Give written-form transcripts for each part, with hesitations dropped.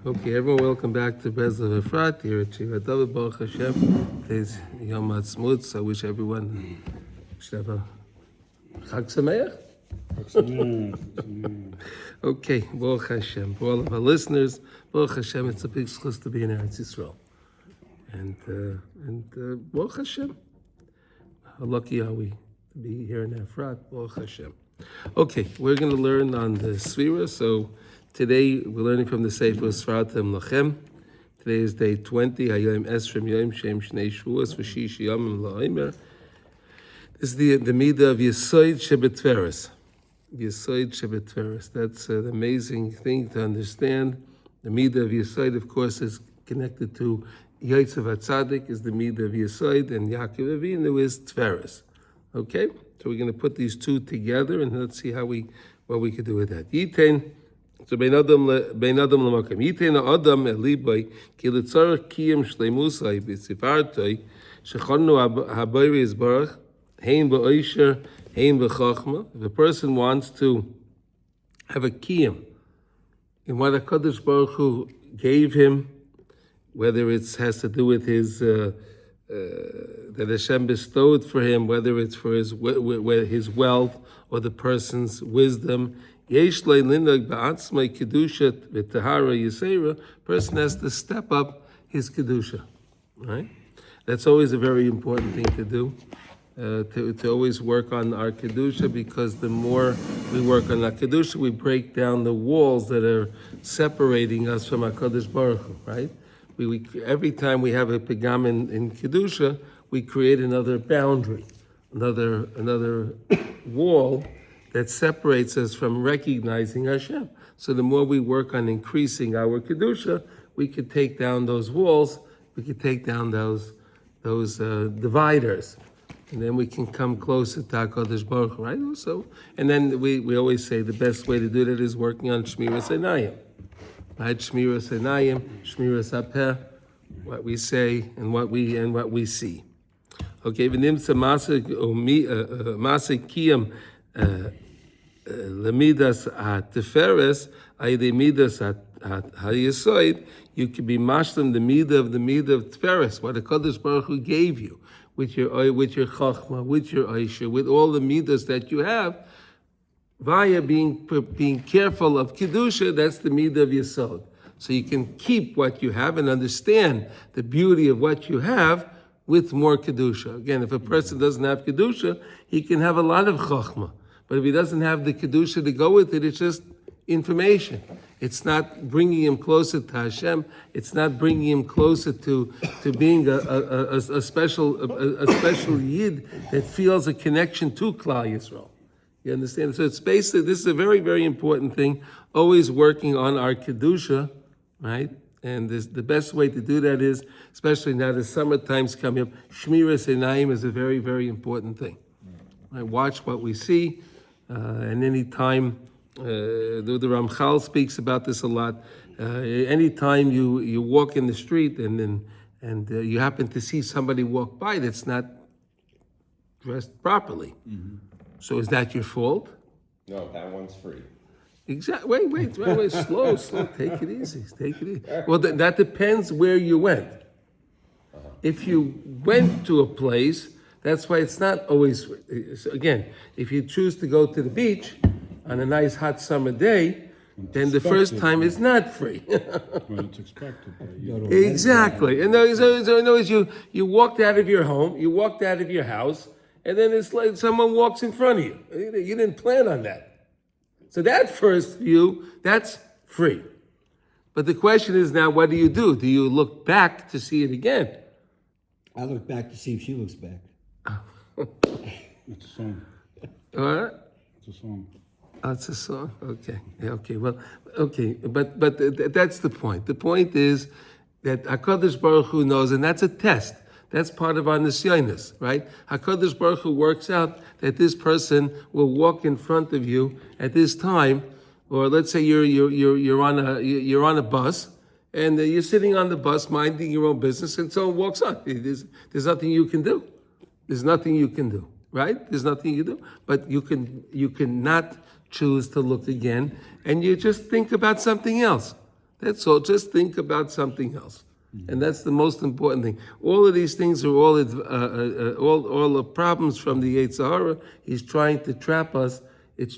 Okay, everyone, welcome back to Breslov Efrat here at Shiva David Baruch Hashem. Today's Yom Ha'atzmaut. I wish everyone should have a Chag Sameach. Okay, Baruch Hashem. For all of our listeners, Baruch Hashem, it's a big schus to be in Eretz Yisroel. And Baruch Hashem. How lucky are we to be here in Efrat, Baruch Hashem. Okay, we're going to learn on the Sefira. So today we're learning from the Sefira Sfaratim Lachem. Today is day 20. Hayom Esrim Yom Shem Shnei Shavuos V'Shish Yomim La'omer. This is the midah of Yesod Shebetveres. Yesod Shebetveres. That's an amazing thing to understand. The midah of Yesod, of course, is connected to Yotzev HaTzadik, is the midah of Yesod, and Yaakov Avinu is Tveres. Okay? So we're going to put these two together, and let's see what we could do with that. Yitain, so bein adam l'makam. Yitain ha'adam elibay ki l'tzarech kiyam shleimusai b'tzifartoi shechonu habayri yisbarach hein ba'oisher hein b'chachma. If a person wants to have a kiyam in what HaKadosh Baruch Hu gave him, whether it has to do with his that Hashem bestowed for him, whether it's for his wealth or the person's wisdom. Person has to step up his kedusha, right? That's always a very important thing to do, to always work on our kedusha, because the more we work on our kedusha, we break down the walls that are separating us from HaKadosh Baruch Hu, right? We every time we have a pegam in kedusha, we create another boundary, another wall that separates us from recognizing Hashem. So the more we work on increasing our kedusha, we could take down those walls, we could take down those dividers, and then we can come closer to HaKadosh Baruch Hu, right? So, and then we always say the best way to do that is working on Shmiras Einayim. Right, Shmiras Einayim, Shmiras Hapeh, what we say and what we see. Okay, v'nimtza masek kiyam lemidas ha'teferes ayidei midas ha'yesod. You could be mashlim the midah of teferes, what the Kadosh Baruch Hu gave you, with your chachma, with your aisha, with all the midas that you have. Via being careful of kedusha, that's the midah of yesod. So you can keep what you have and understand the beauty of what you have with more kedusha. Again, if a person doesn't have kedusha, he can have a lot of chachma. But if he doesn't have the kedusha to go with it, it's just information. It's not bringing him closer to Hashem. It's not bringing him closer to being a special yid that feels a connection to Klal Yisrael. You understand? So it's basically, this is a very, very important thing, always working on our kedusha, right? And the best way to do that is, especially now the summer time's coming up, Shmiras Einayim is a very, very important thing. Right? Watch what we see, and any time, the Ramchal speaks about this a lot, any time you walk in the street and you happen to see somebody walk by that's not dressed properly, so is that your fault? No, that one's free. Exactly. Wait. Slow. Take it easy. Well, that depends where you went. If you went to a place, that's why it's not always. Again, if you choose to go to the beach on a nice hot summer day, then the first time is not free. Well, it's expected. Exactly. And in other words, you walked out of your home, you walked out of your house, and then it's like someone walks in front of you. You didn't plan on that. So that first view, that's free. But the question is now, what do? Do you look back to see it again? I look back to see if she looks back. It's a song. All right? It's a song. Oh, it's a song? Okay. Yeah, okay. Well, okay. But that's the point. The point is that HaKadosh Baruch Hu knows, and that's a test. That's part of our nisyonos, right? HaKadosh Baruch Hu works out that this person will walk in front of you at this time, or let's say you're on a bus, and you're sitting on the bus minding your own business, and someone walks on. There's nothing you can do. There's nothing you can do, right? There's nothing you do. But you cannot choose to look again, and you just think about something else. That's all. Just think about something else. And that's the most important thing. All of these things are all the problems from the Yetzer Hara. He's trying to trap us.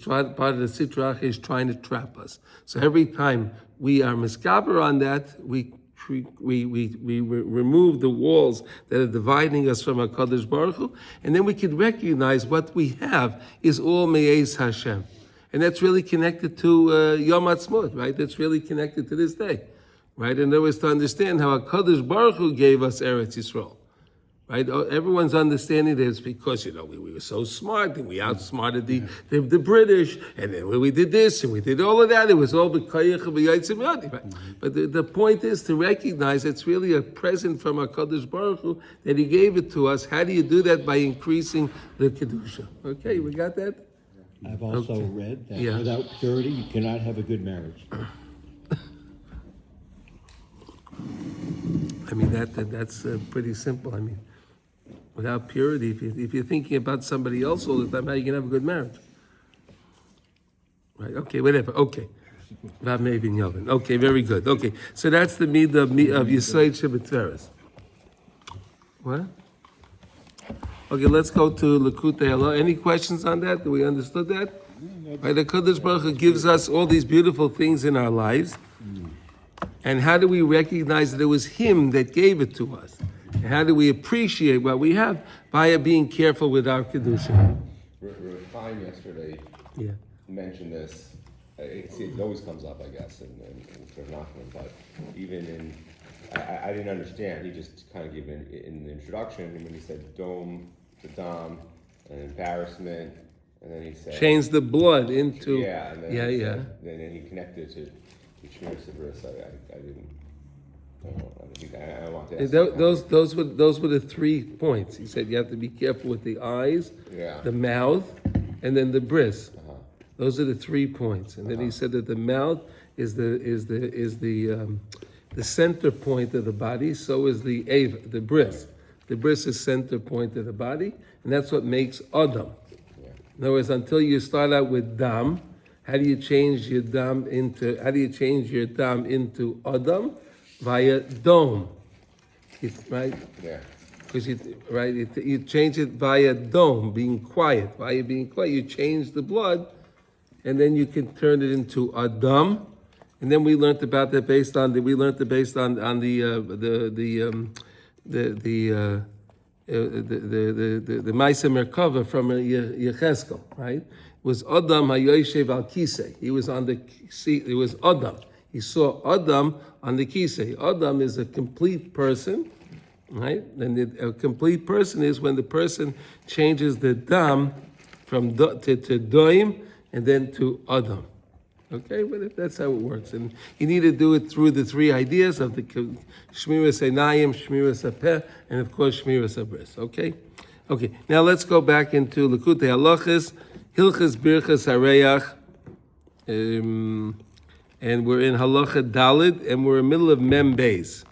Part of the Sitra Achra is trying to trap us. So every time we are miskaber on that, we remove the walls that are dividing us from HaKadosh Baruch Hu, and then we can recognize what we have is all Me'ez Hashem. And that's really connected to Yom Ha'atzmaut, right? That's really connected to this day, right? And there was to understand how HaKadosh Baruch Hu gave us Eretz Yisrael, right? Everyone's understanding that it's because, we were so smart and we outsmarted the British, and then we did this and we did all of that. It was all b'koyach and b'yotzim yadi, right? But the point is to recognize it's really a present from HaKadosh Baruch Hu that He gave it to us. How do you do that? By increasing the Kedusha. Okay, we got that? I've also read that Yeah. without purity, you cannot have a good marriage. I mean, that's pretty simple. I mean, without purity, if you're thinking about somebody else all the time, how you can have a good marriage? Right, okay, whatever, okay. Okay, very good. Okay, so that's the midah of Yisrael Shebetzeres. What? Okay, let's go to Likutey. Any questions on that? Do we understood that? Right, the Kadosh Baruch Hu gives us all these beautiful things in our lives. And how do we recognize that it was Him that gave it to us? And how do we appreciate what we have? By being careful with our Kedusha. Chaim yesterday mentioned this. It always comes up, I guess, in Reb Nossan, but even in, I didn't understand. He just kind of gave an introduction, and when he said dom to dam, and embarrassment, and then he said Change the blood into... and then Yeah. Then he connected to Shmir Sefira, so I didn't. I want to ask Those were the 3 points. He said you have to be careful with the eyes, the mouth, and then the bris. Those are the 3 points. And then he said that the mouth is the center point of the body. So is the ava, the bris. The bris is center point of the body, and that's what makes Adam. In other words, until you start out with dam, how do you change your dam into Adam? Via dome, right? Yeah. Because you change it via dome, being quiet. Via being quiet, you change the blood, and then you can turn it into Adam. And then we learned about that based on the Maisa Merkava from Yecheskel, right? It was Adam Hayoishev al Kisei. He was on the seat. It was Adam. He saw Adam on the Kisei. Adam is a complete person, right? And a complete person is when the person changes the dam from to doim and then to Adam. Okay, but that's how it works. And you need to do it through the 3 ideas of the Shmiras Einayim, Shmiras Hapeh, and of course Shmiras Habris. Okay? Okay, now let's go back into Likutey Halachos, Hilchas Birchas Hareach, and we're in Halacha Dalid, and we're in the middle of Mem Beis.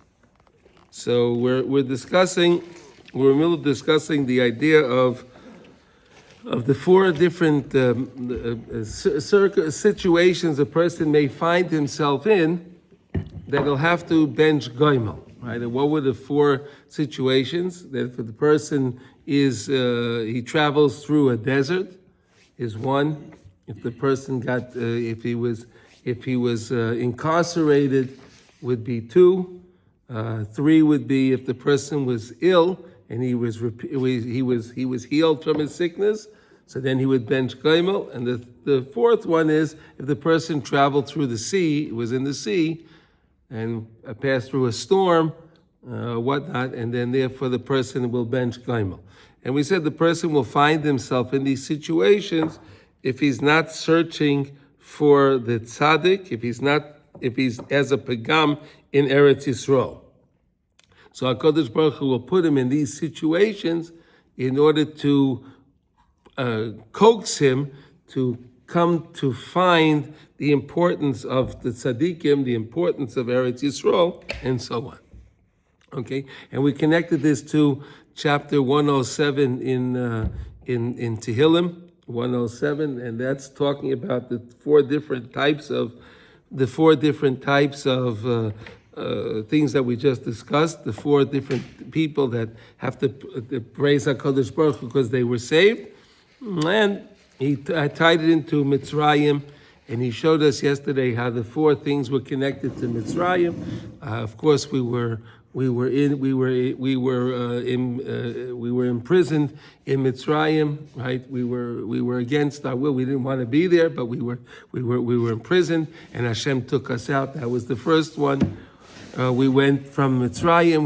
So we're in the middle of discussing the idea of the 4 different situations a person may find himself in that he'll have to bench goimel, right? And what were the 4 situations? That if the person is he travels through a desert, is 1. If the person if he was incarcerated, would be 2. 3 would be if the person was ill and he was healed from his sickness, so then he would bench goimel. And the 4th one is if the person traveled through the sea, was in the sea, and passed through a storm, whatnot, and then therefore the person will bench goimel. And we said the person will find himself in these situations if he's not searching for the tzaddik, if he's as a pagam in Eretz Yisroel. So HaKadosh Baruch Hu will put him in these situations in order to coax him to come to find the importance of the tzaddikim, the importance of Eretz Yisroel, and so on. Okay, and we connected this to chapter 107 in Tehillim 107, and that's talking about the 4 different types of the 4 different types of things that we just discussed, the 4 different people that have to praise HaKadosh Baruch Hu because they were saved. And I tied it into Mitzrayim, and he showed us yesterday how the 4 things were connected to Mitzrayim. Of course, we were imprisoned in Mitzrayim, right? We were against our will. We didn't want to be there, but we were imprisoned, and Hashem took us out. That was the first one. We went from Mitzrayim.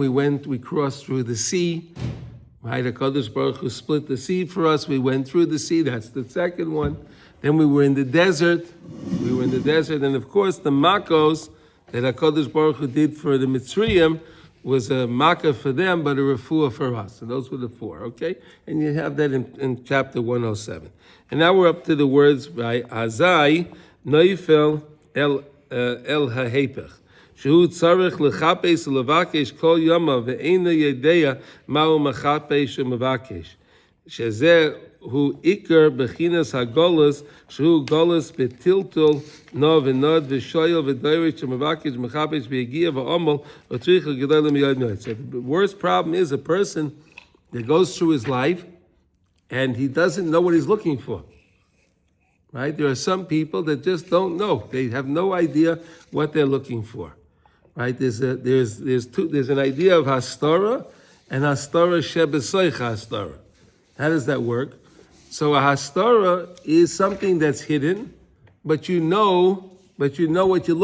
We crossed through the sea. Right, HaKadosh Baruch Hu split the sea for us. We went through the sea. That's the second one. Then we were in the desert. And of course, the makos that HaKadosh Baruch Hu did for the Mitzrayim was a makkah for them, but a refuah for us. And those were the 4, okay? And you have that in chapter 107. And now we're up to the words by Azai, Noifel El HaHepech. שהוא צריך לחפש ולבקש כל יום ואינו יודע מהו מחפש ומבקש. שזה הוא עיקר בחינס הגולס, שהוא גולס בטלטול נו ונוד ושויל ודוירש שמבקש ומחפש ויגיע ועומל וצריך לגדול מיד מיד. So the worst problem is a person that goes through his life and he doesn't know what he's looking for. Right? There are some people that just don't know. They have no idea what they're looking for. Right? There's an idea of hastara and hastara shebesoich hastara. How does that work? So a hastara is something that's hidden, but you know what you're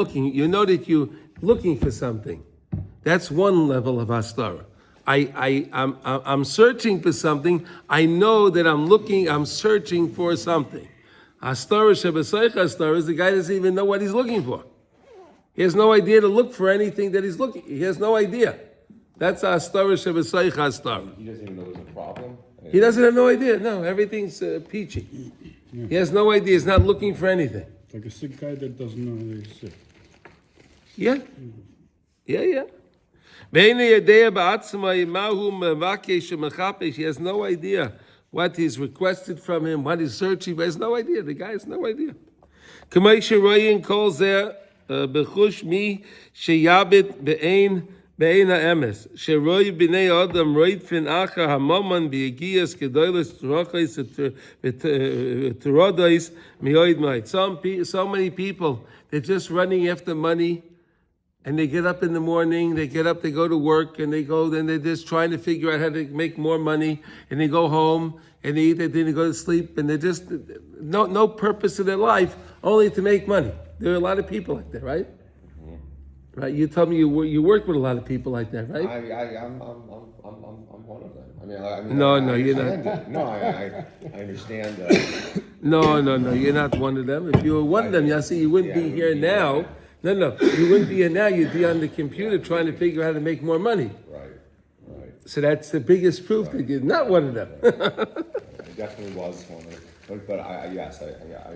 looking. You know that you're looking for something. That's one level of hastara. I'm searching for something. I know that I'm searching for something. Hastara shebesoich hastara is the guy that doesn't even know what he's looking for. He has no idea to look for anything that he's looking. He has no idea. That's hastara shebesoich hastara. He doesn't even know there's a problem. He doesn't have no idea. No, everything's peachy. Yeah. He has no idea. He's not looking for anything. Like a sick guy that doesn't know he's sick. Yeah. He has no idea what he's requested from him, what he's searching for. He has no idea. The guy has no idea. calls there b'chush mi sheyabit be'ein ha'emes. Sheroi b'nei adam roitfin achar hamoman b'yegias kedoilis trochais v'terodois miyoid ma'id. So many people, they're just running after money, and they get up in the morning, they go to work, and then they're just trying to figure out how to make more money, and they go home, and they eat, and then they go to sleep, and they're just, no purpose in their life, only to make money. There are a lot of people like that, right? Mm-hmm. Right? You told me you work with a lot of people like that, right? I'm one of them. I mean, No, you're not. I understand. No, you're not one of them. If you were one of them, you wouldn't be here now. No, you wouldn't be here now. You'd be on the computer trying to figure out how to make more money. Right. So that's the biggest proof that you're not one of them. It definitely was one of them. But I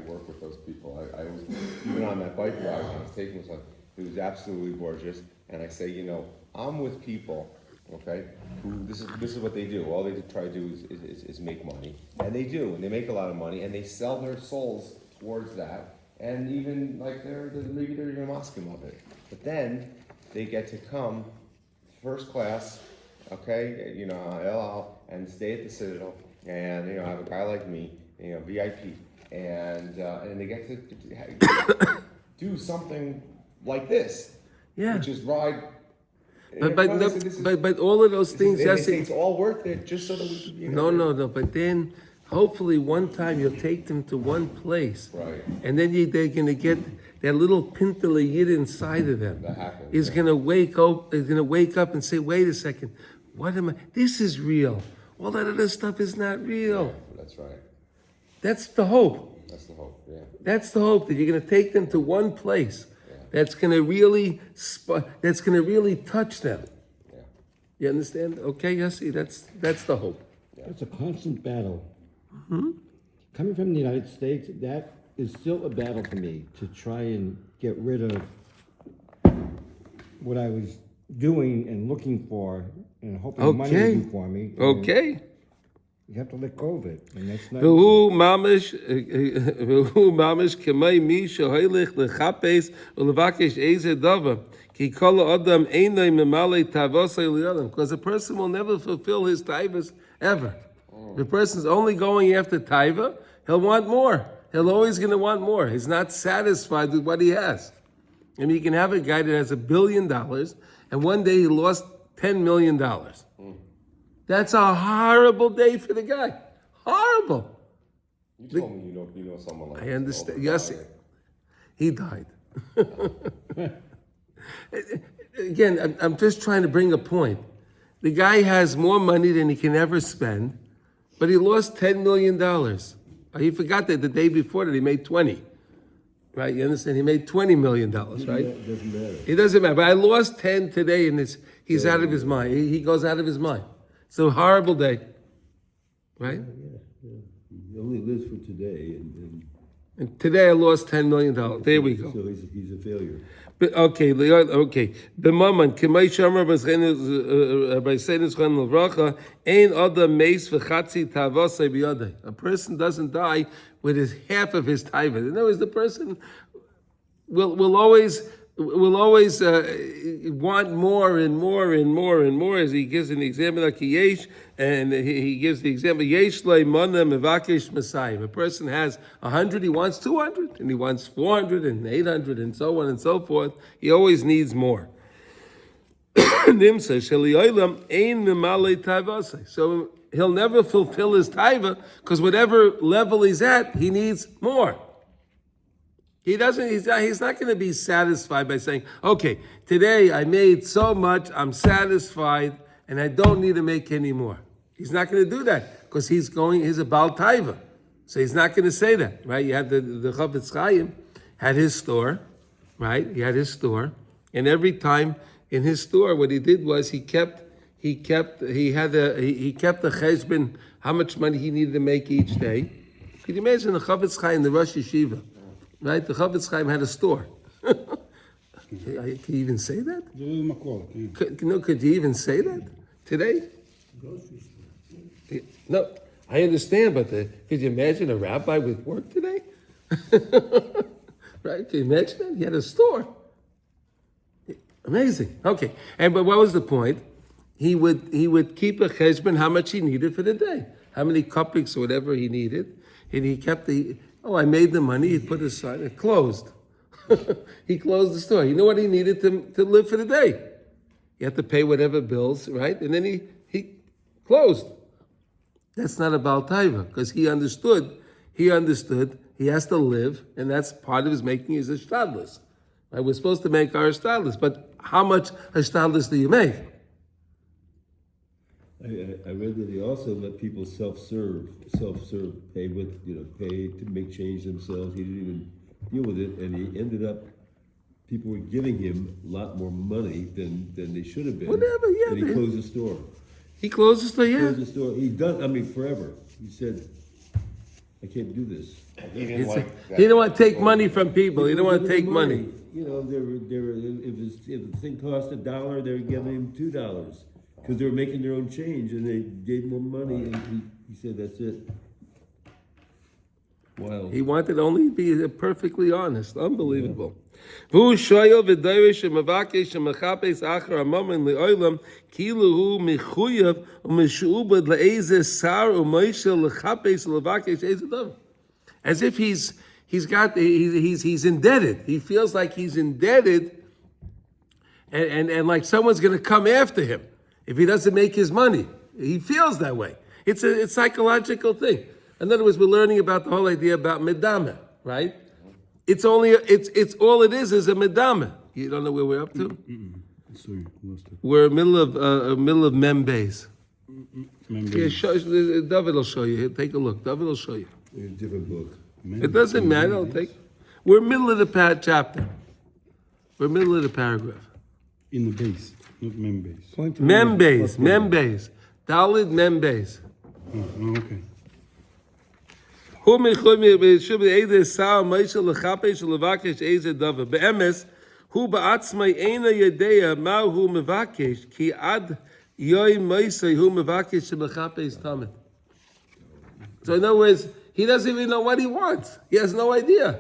work with those people. I was, even on that bike ride, when I was taking this one, it was absolutely gorgeous. And I say, I'm with people, okay, who this is what they do. All they try to do is make money. And they do, and they make a lot of money, and they sell their souls towards that. And even like maybe they're even masking of it. But then they get to come first class, okay, and stay at the Citadel, and have a guy like me, VIP, and they get to do something like this, which is ride. But all of those things, it's all worth it just so that we can. No. But then, hopefully, one time you'll take them to one place, right? And then they're going to get that little pintele yid inside of them. That happens. Is going to wake up. Is going to wake up and say, "Wait a second, what am I? This is real. All that other stuff is not real." Yeah, that's right. That's the hope. That's the hope. Yeah. That's the hope, that you're going to take them to one place that's going to really touch them. Yeah. You understand? Okay, Yossi, that's the hope. Yeah. It's a constant battle. Mm-hmm. Coming from the United States, that is still a battle for me, to try and get rid of what I was doing and looking for and hoping money would do for me. Okay. You have to let go of it, and that's not. והוא ממש כמו מי שהולך לחפש ולבקש איזה דבר. כי כל האדם אינו ממלא תאווסו לעולם. Because a person will never fulfill his taivas ever. If a person's only going after taiva, he'll want more. He'll always going to want more. He's not satisfied with what he has. I mean, you can have a guy that has $1 billion, and one day he lost $10 million. That's a horrible day for the guy. Horrible. You told me you know someone like I this. understand. Yes, he died. Again, I'm just trying to bring a point. The guy has more money than he can ever spend, but he lost $10 million. He forgot that the day before that he made 20. Right? You understand? He made $20 million, right? It doesn't matter. It doesn't matter. But I lost 10 today, and he's out of his mind. He goes out of his mind. It's a horrible day. Right? He only lives for today, And today I lost $10 million. There we go. so he's a failure. But okay. B'maman k'may shamar b'seinu zchan l'vracha ein adam meis v'chatzi tavosei b'yadei. A person doesn't die with his half of his taiva. In other words, the person will always want more and more and more and more. As he gives an example like yesh, and he gives the example yesh le'mana mevakesh masayim. A person has 100, he wants 200, and he wants 400 and 800, and so on and so forth. He always needs more. Nimsa sheli'olam ein memalei taivasei. So he'll never fulfill his taiva because whatever level he's at, he needs more. He's not going to be satisfied by saying, okay, today I made so much, I'm satisfied, and I don't need to make any more. He's not going to do that because he's a Baal Taiva. So he's not going to say that, right? You had the Chafetz Chaim had his store, right? He had his store, and every time in his store, what he did was he kept the cheshbon, how much money he needed to make each day. Could you imagine the Chafetz Chaim, the Rosh Yeshiva? Right, the Chavetz Chaim had a store. Can you even say that? Could you even say that today? No, I understand, but could you imagine a rabbi with work today? Right? Can you imagine that? He had a store. Amazing. Okay, but what was the point? He would keep a cheshbon how much he needed for the day, how many kopecks or whatever he needed, and he kept I made the money, he put aside, it closed. He closed the store. You know what he needed to live for the day? He had to pay whatever bills, right? And then he closed. That's not about taiva, because he understood he has to live, and that's part of his making his ishtadlus. Right? We're supposed to make our ishtadlus, but how much ishtadlus do you make? I read that he also let people self-serve, pay to make change themselves. He didn't even deal with it, and he ended up, people were giving him a lot more money than they should have been. Whatever, yeah. And he closed the store. He closed the store, yeah. Closed the store. Forever. He said, I can't do this. He didn't He didn't want to take money from people. He didn't want to take money. You know, if the thing cost $1, they were giving him $2. Because they were making their own change, and they gave him more money, and he said, that's it. Wild. He wanted only to be perfectly honest. Unbelievable. V'hu shoyel v'dayrish v'mavakesh v'mechapes achar hamomen le'olam kilu hu mechuyev u'meshu'ubad le'ezeh sar u'moishel lechapes le'vakesh ezeh davar. As if he's indebted. He feels like he's indebted, and like someone's going to come after him if he doesn't make his money. He feels that way. It's a psychological thing. In other words, we're learning about the whole idea about medama, right? It's all it is a medama. You don't know where we're up to? Sorry, lost it. We're middle of Membeis. Members. Yeah, David will show you. Take a look. David will show you. In a different book. It doesn't matter. We're middle of the chapter. We're middle of the paragraph. In the base, not members. Membeis. Dalid Membeis. Oh, okay. הוא מחויב שוב איזה שר מיישל לחפש ולבקש איזה דבר. באמס, הוא בעצמי אינו יודע מה הוא מבקש, כי עד יוי מייסי הוא מבקש שמחפש תמיד. So in other words, he doesn't even know what he wants. He has no idea.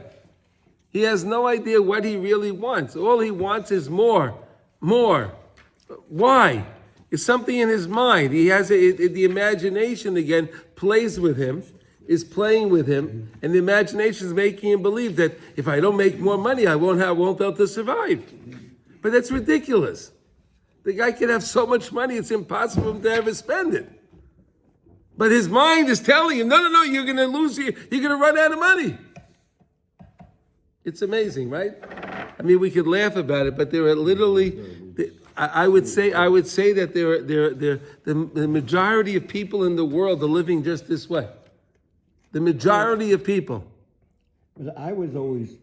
He has no idea what he really wants. All he wants is more. Why? It's something in his mind. He has the imagination again plays with him, is playing with him, and the imagination is making him believe that if I don't make more money, I won't be able to survive. But that's ridiculous. The guy can have so much money, it's impossible for him to ever spend it. But his mind is telling him, no, you're going to lose, you're going to run out of money. It's amazing, right? I mean, we could laugh about it, but there are literally, I would say that the majority of people in the world are living just this way. The majority of people. But I was always,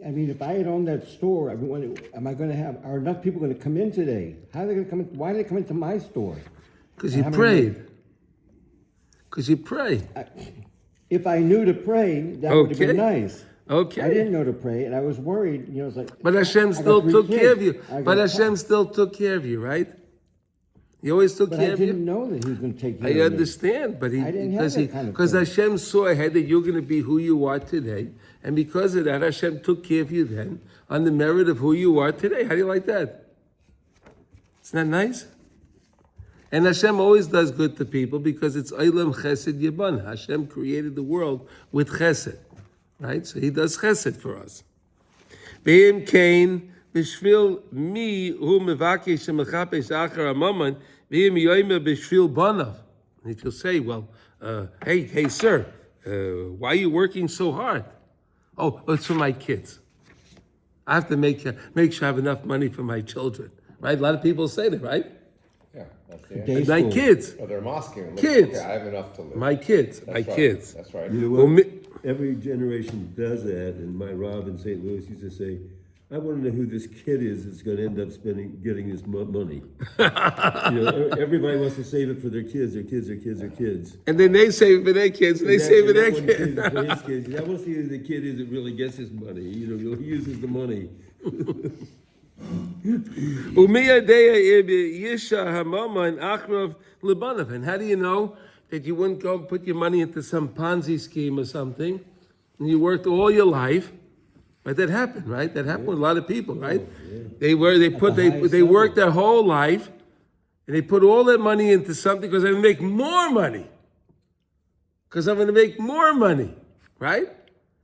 I mean, if I had owned that store, are enough people going to come in today? How are they going to come in? Why do they come into my store? Because you prayed. Because you pray. If I knew to pray, that would have been nice. Okay. I didn't know to pray, and I was worried. You know, it's like. But Hashem still took care of you. But Hashem still took care of you, right? He always took care of you. I didn't know that he was going to take care of me. I understand, but because faith. Hashem saw ahead that you're going to be who you are today, and because of that, Hashem took care of you then on the merit of who you are today. How do you like that? Isn't that nice? And Hashem always does good to people because it's Olam Chesed Yibon. Hashem created the world with Chesed, right? So He does Chesed for us. Be'im Kain b'shvil mi hu mevakesh shemechapesh achar hamaman be'im yoymer b'shvil banav. And if you'll say, well, hey, sir, why are you working so hard? Oh, it's for my kids. I have to make sure I have enough money for my children, right? A lot of people say that, right? Yeah, that's the answer. My kids. Oh, they're masking. Kids. Okay, I have enough to live. My kids. Kids. That's right. You know what? Every generation does that, and my Rav in St. Louis used to say, I want to know who this kid is that's going to end up getting this money. Everybody wants to save it for their kids. Their kids. And then they save it for their kids, and they save it for their kids. For his kids. I want to see who the kid is that really gets his money. He uses the money. And how do you know that you wouldn't go and put your money into some Ponzi scheme or something, and you worked all your life? But that happened, right? That happened with a lot of people, right? They worked their whole life, and they put all their money into something because they're going to make more money. Because I'm going to make more money, right?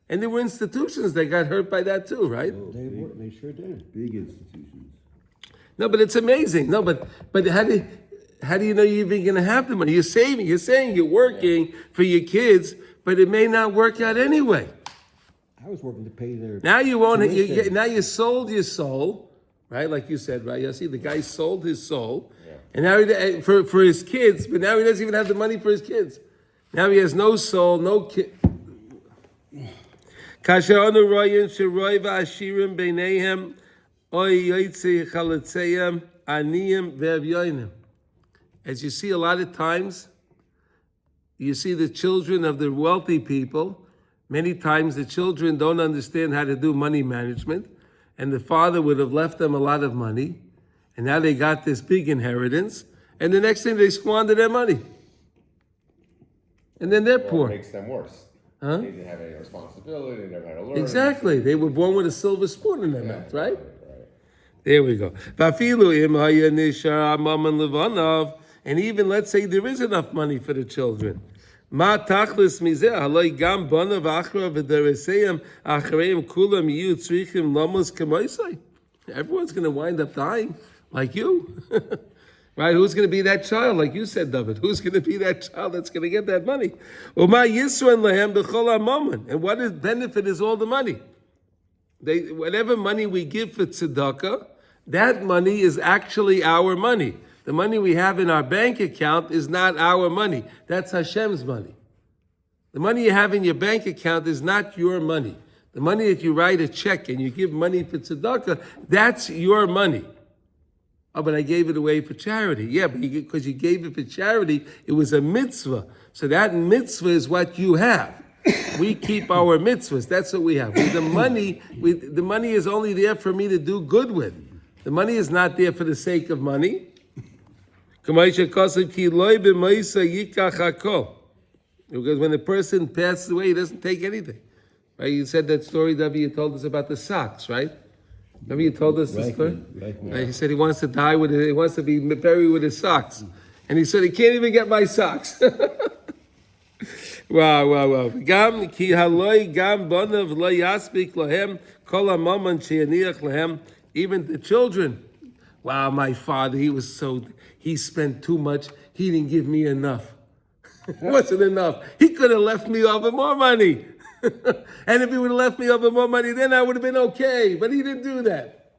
And there were institutions that got hurt by that too, right? They sure did. Big institutions. No, but it's amazing. No, but how do you know you're even going to have the money? You're saving. You're saying you're working for your kids, but it may not work out anyway. I was working to pay their. Now you won't. Now you sold your soul, right? Like you said, right? You see, the guy sold his soul, and now for his kids, but now he doesn't even have the money for his kids. Now he has no soul, no kid. As you see a lot of times, you see the children of the wealthy people. Many times the children don't understand how to do money management, and the father would have left them a lot of money, and now they got this big inheritance, and the next thing they squander their money. And then they're poor. It makes them worse. Huh? They didn't have any responsibility, they never had to learn. Exactly. They were born with a silver spoon in their mouth, right? Right. There we go. And even let's say there is enough money for the children. Everyone's going to wind up dying like you. Right? Who's going to be that child? Like you said, David. Who's going to be that child that's going to get that money? And what benefit is all the money? Whatever money we give for tzedakah, that money is actually our money. The money we have in our bank account is not our money. That's Hashem's money. The money you have in your bank account is not your money. The money that you write a check and you give money for tzedakah, that's your money. Oh, but I gave it away for charity. Yeah, but because you gave it for charity, it was a mitzvah. So that mitzvah is what you have. We keep our mitzvahs. That's what we have. The money is only there for me to do good with. The money is not there for the sake of money. Because when a person passes away, he doesn't take anything. Right? You said that story, Davi, you told us about the socks, right? Remember you told us the story? Right? He said he wants to die he wants to be buried with his socks. And he said he can't even get my socks. Wow. Gam ki haloi gam bonav lo yaspik lahem kol hamaman sheyaniach lahem. Even the children. Wow, my father, he spent too much. He didn't give me enough. It wasn't enough. He could have left me off with more money. And if he would have left me off with more money, then I would have been okay. But he didn't do that.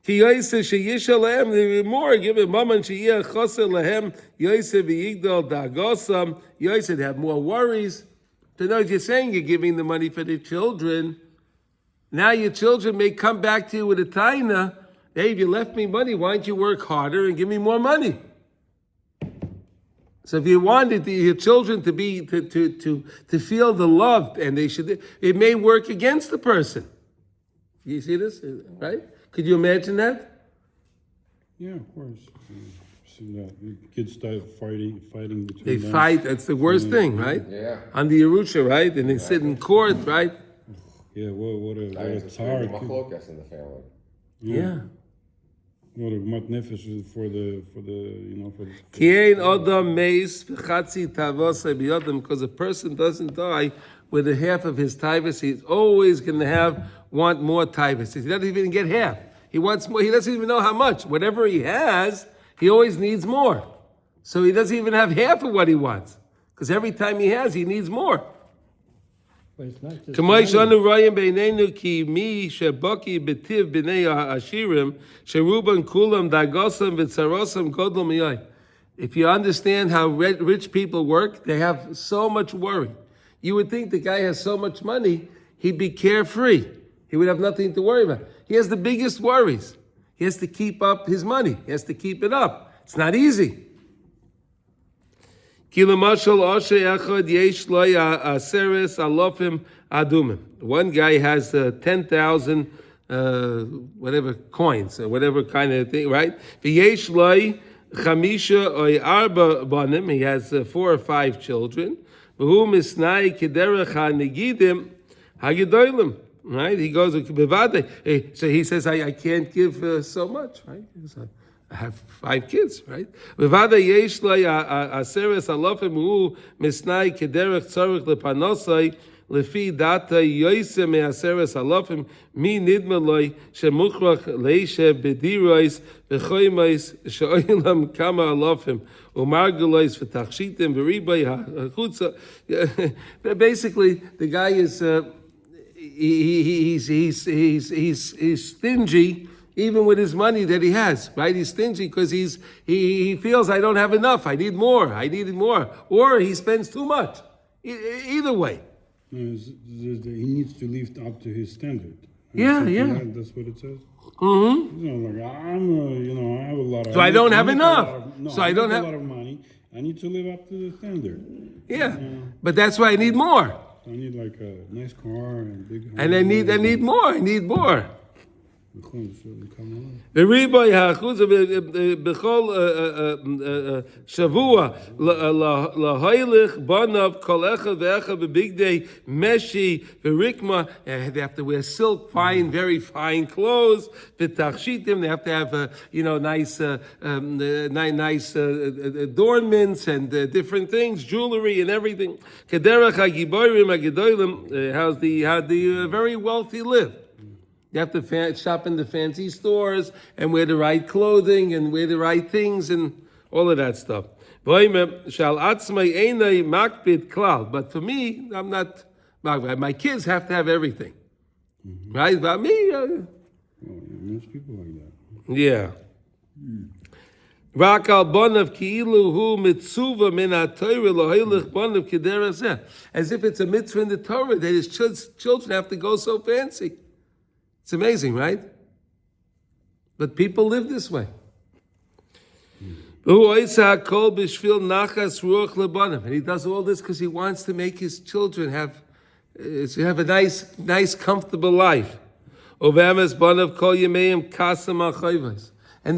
Ki yoyse sheyisha lahem, the more, give him maman sheyiyah choser lahem, yoyse v'yigdal dagosam, yoyse, they have more worries. So now you're saying you're giving the money for the children. Now your children may come back to you with a taina. Hey, if you left me money, why don't you work harder and give me more money? So if you wanted your children to be to feel the love, and it may work against the person. You see this, right? Could you imagine that? Yeah, of course. See that the kids start fighting between They them. fight. That's the worst thing, right? Yeah. On the Yerusha, right? And they sit in court, right? Yeah, what a It's tar kid. machlokas in the family. Yeah. What a matnefesh is for the Kiein Adam meis v'chatzi tavosai biyodam, because a person doesn't die with a half of his taivas. He's always going to want more taivas. He doesn't even get half. He wants more. He doesn't even know how much. Whatever he has, he always needs more. So he doesn't even have half of what he wants, because every time he has, he needs more. But it's not just Kamei money. shanu rayim beinenu ki mi shebaki betiv b'nei ha'ashirim sheruban kulam dagosam v'tzarosam godol miyai. If you understand how rich people work, they have so much worry. You would think the guy has so much money, he'd be carefree. He would have nothing to worry about. He has the biggest worries. He has to keep up his money. He has to keep it up. It's not easy. One guy has 10,000 whatever coins or whatever kind of thing, right? He has 4 or 5 children. Right? He goes, so he says, I can't give so much, right? I have 5 kids, right? V'vada yesh lo aseres alofim hu misnai kederech tzarich lepanosai lefi data yoyse me aseres alofim mi nidma loy shemuchrach leishe bedirois v'choymais she'oilam kama alofim umargulois v'tachshitim v'ribay ha'chutza. Basically, the guy is he's stingy. Even with his money that he has, right? He's stingy because he feels I don't have enough. I need more. I need more. Or he spends too much. Either way. he needs to live up to his standard. Yeah. That's what it says. Mm-hmm. Like I have a lot of. So I don't have enough. So I don't have a lot of money. I need to live up to the standard. Yeah, but that's why I need more. I need like a nice car and big house. And I need more. I need more. The riboy ha'achuz b'chol shavua lahaylich banav kol echad ve'echad b'bigdei meshi v'rikma. They have to wear silk, very fine clothes. V'tachshitim, they have to have nice adornments and different things, jewelry and everything. Kederach hagiborim hagedolim, how the very wealthy live. You have to shop in the fancy stores and wear the right clothing and wear the right things and all of that stuff. But for me, I'm not. My kids have to have everything, right? But me, most people like that. yeah. As if it's a mitzvah in the Torah that his children have to go so fancy. It's amazing, right? But people live this way. And he does all this because he wants to make his children have a nice, comfortable life. And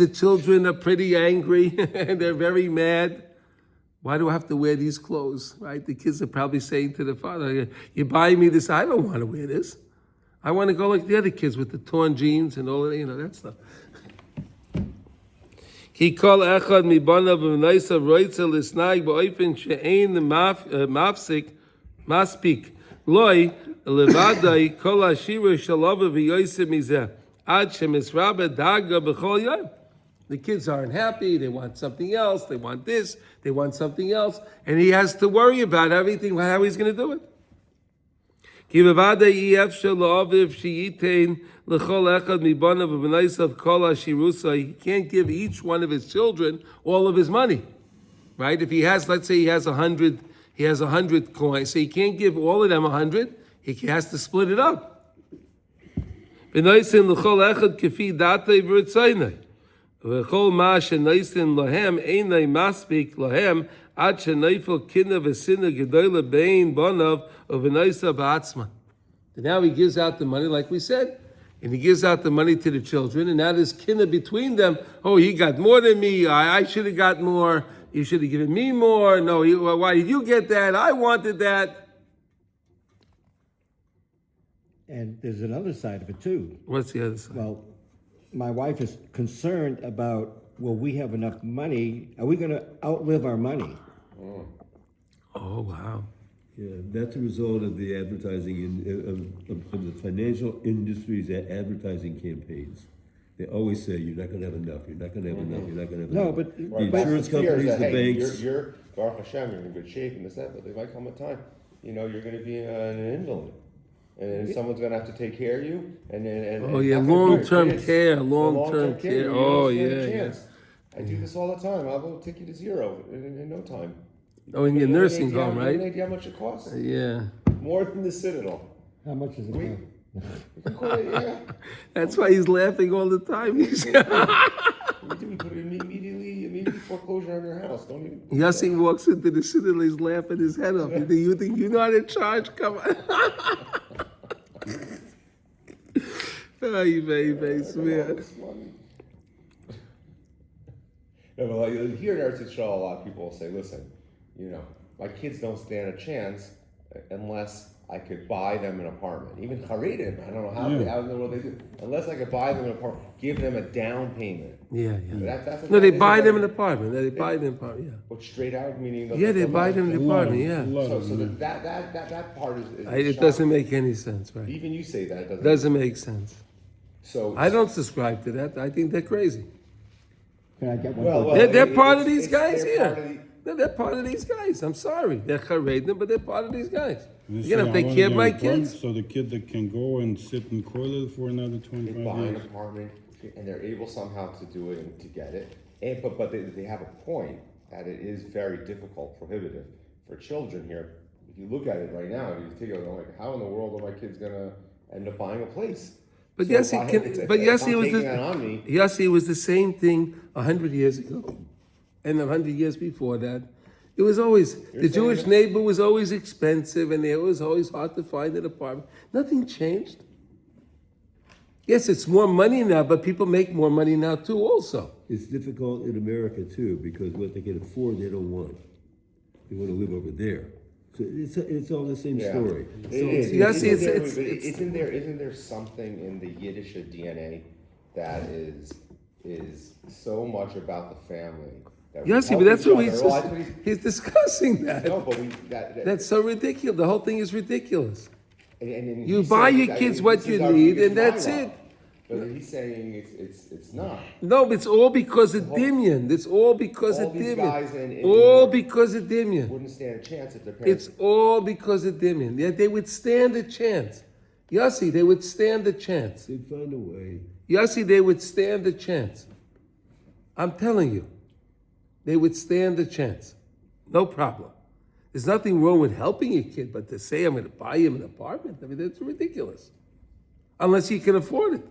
the children are pretty angry and they're very mad. Why do I have to wear these clothes, right? The kids are probably saying to the father, you're buying me this, I don't want to wear this. I want to go like the other kids with the torn jeans and all of that, that stuff. Ki kol echad mibanav v'naisav roitza l'snag ba'ofen she'ein mafsik maspik loy levadai kol hashira shalava v'yosef mizeh ad shemisraba daga b'chol yom. The kids aren't happy, they want something else, they want this, they want something else, and he has to worry about everything, how he's going to do it. Ki bevadai efshel la'aviv she'yitain l'chol echad mibanav v'naisav kol hashirusa. He can't give each one of his children all of his money, right? If he has, let's say he has 100 coins, so he can't give all of them 100. He has to split it up. V'naisin l'chol echad kefi datei v'ritzaynei. V'chol ma shenaisin lahem einay maspik lahem ad shenaifel kinna v'sinna gedola bein bonav uv'naisa ba'atzma. And now he gives out the money, like we said, and he gives out the money to the children, and now there's kinna between them. Oh, he got more than me. I should have got more. You should have given me more. No, why did you get that? I wanted that. And there's another side of it too. What's the other side? Well, my wife is concerned about, will we have enough money? Are we going to outlive our money? Oh, wow. Yeah, that's a result of the advertising of the financial industry's advertising campaigns. They always say, you're not going to have enough, you're not going to have enough, you're not going to have No, enough. but- The Right, insurance that's the fear, companies, that, the hey, banks. You're Baruch Hashem, you're in good shape in this, that, but there might come a time, you're going to be an invalid. And someone's going to have to take care of you, and Oh, yeah, long-term care, long-term care. Oh, yeah. I do this all the time. I'll go take you to zero in no time. Oh, in your nursing home, You right? have an idea how much it costs? Yeah. More than the Citadel. How much is it? We- now? You can call it, yeah. That's why he's laughing all the time. We put it immediately foreclosure on your house. Don't even. Yossi walks into the city, he's laughing his head off. You think you're not in charge? Come on. Ay, baby, swear. No, but like here in Eretz Yisroel, a lot of people will say, "Listen, my kids don't stand a chance unless I could buy them an apartment. Even Haredim, I don't know how in the world they do. Unless I could buy them an apartment, give them a down payment. Yeah. That's No, they buy them an apartment. They buy them an apartment, yeah. But straight out, meaning Yeah, they buy them an apartment, yeah. So that part is It shocking. doesn't make any sense, right? Even you say that it doesn't. Doesn't make sense. So I don't subscribe to that. I think they're crazy. Can I get one? Well, They're part of these guys they're part of here. They're part of these guys. I'm sorry. They're Haredim, but they're part of these guys. And they You're going to say, take "I care of want my an apartment," kids. So the kid that can go and sit in Koilel for another They 25 buy an years. apartment and they're able somehow to do it and to get it. But they have a point that it is very difficult, prohibitive for children here. If you look at it right now, you take it like, how in the world are my kids gonna end up buying a place? But So yes, if he I- can. if- But if yes, I'm he was. taking that on me. Yes, he was the same thing 100 years ago, and 100 years before that. It was always the Jewish saying neighbor was always expensive, and it was always hard to find an apartment. Nothing changed. Yes, it's more money now, but people make more money now too. Also, It's difficult in America too, because what they can afford, they don't want. They want to live over there. So it's all the same Yeah. story. It is. Yes, Isn't it's- there- it's- isn't there something in the Yiddish DNA that is so much about the family? That we yes, help but that's each what other. Well, that's what he's discussing that. No, but that That's so ridiculous. The whole thing is ridiculous. and You he's buy saying your that kids this what is you our need, biggest and that's bylaw. it. But he's saying it's not. No, it's all because of Dimion. It's all because All of these guys Dimion. in All Europe because of Dimion. Wouldn't stand a chance if their parents. It's all because of Dimion. Yeah, they would stand a chance. Yossi, they would stand a chance. They'd find a way. Yossi, they would stand a chance. I'm telling you. They would stand a chance. No problem. There's nothing wrong with helping your kid, but to say I'm going to buy him an apartment, I mean, that's ridiculous. Unless you can afford it.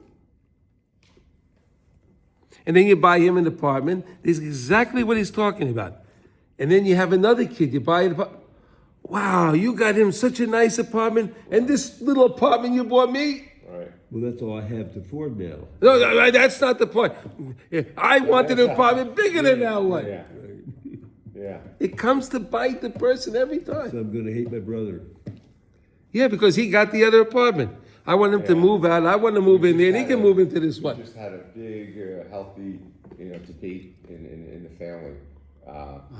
And then you buy him an apartment. This is exactly what he's talking about. And then you have another kid. You buy an apartment. Wow, you got him such a nice apartment, and this little apartment you bought me. Right. Well, that's all I have to afford now. No, that's not the point. I wanted an apartment bigger than that one. Yeah. Yeah. It comes to bite the person every So time. I'm gonna hate my brother. Yeah, because he got the other apartment. I want him to Yeah. move out. I want to move in there, and he Had can a- move into this we one. just had a big, healthy, debate in the family.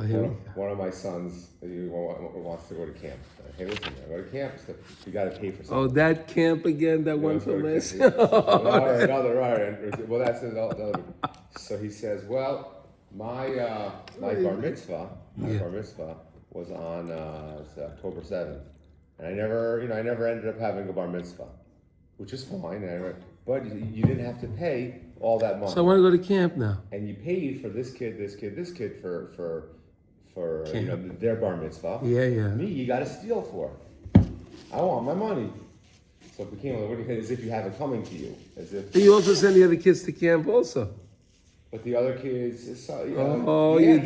here we One of my sons wants to go to camp. Hey, listen, I go to camp. So you got to pay for something. Oh, that camp again, that one from last. Another, right. Well, that's another. So he says, well, my bar mitzvah was on it's October 7th. And I never ended up having a bar mitzvah, which is fine. But you didn't have to pay all that money. So I want to go to camp now. And you paid for this kid for their bar mitzvah. Yeah. Me, you got to steal for. I want my money. So it became as if you have it coming to you, as if. You also send the other kids to camp also. But the other kids, You did? Oh, yes.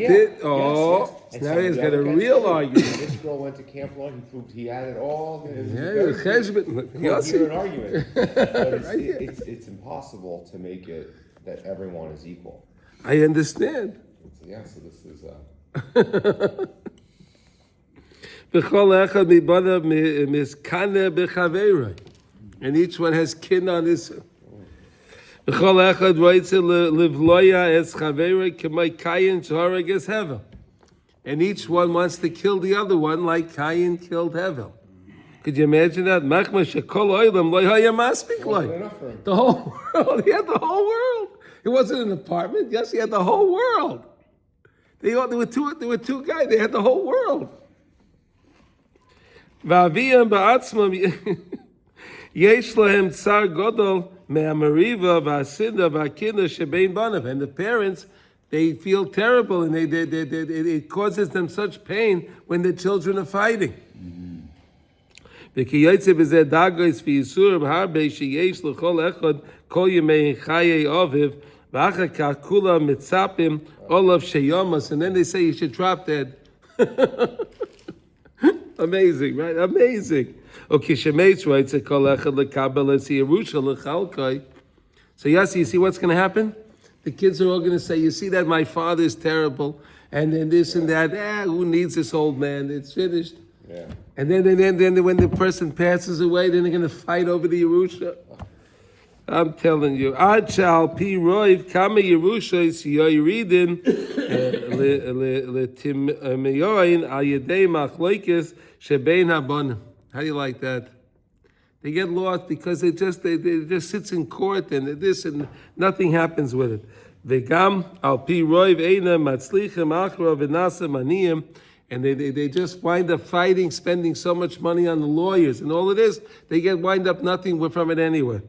so now he's got a real argument. This girl went to camp alone. He proved he had it all. Cheshbon. An argument. But it's impossible to make it that everyone is equal. I understand. So this is. And each one has kin on his. And each one wants to kill the other one like Cain killed Hevel. Could you imagine that? The whole world. He had the whole world. It wasn't an apartment. Yes, he had the whole world. There were two guys. They had the whole world. And the parents, they feel terrible, and it causes them such pain when the children are fighting. And then they say you should drop dead. Amazing, right? Amazing. Okay, Shemetz writes a kol echad lekabel es Yerusha lechalkai. So yes, you see what's going to happen? The kids are all going to say, "You see that my father is terrible, and then this and that. Who needs this old man? It's finished." Yeah. And then when the person passes away, then they're going to fight over the Yerusha. I'm telling you, Ad shal pi roiv kama Yerusha is yoyridin letimiyoin al yedei machlokes shebein habonim. How do you like that? They get lost because they just sits in court and this and nothing happens with it. Vegam al pi roiv eina matzlichem achra v'nasa maniyim. And they just wind up fighting, spending so much money on the lawyers and all of this, they wind up nothing from it anyway.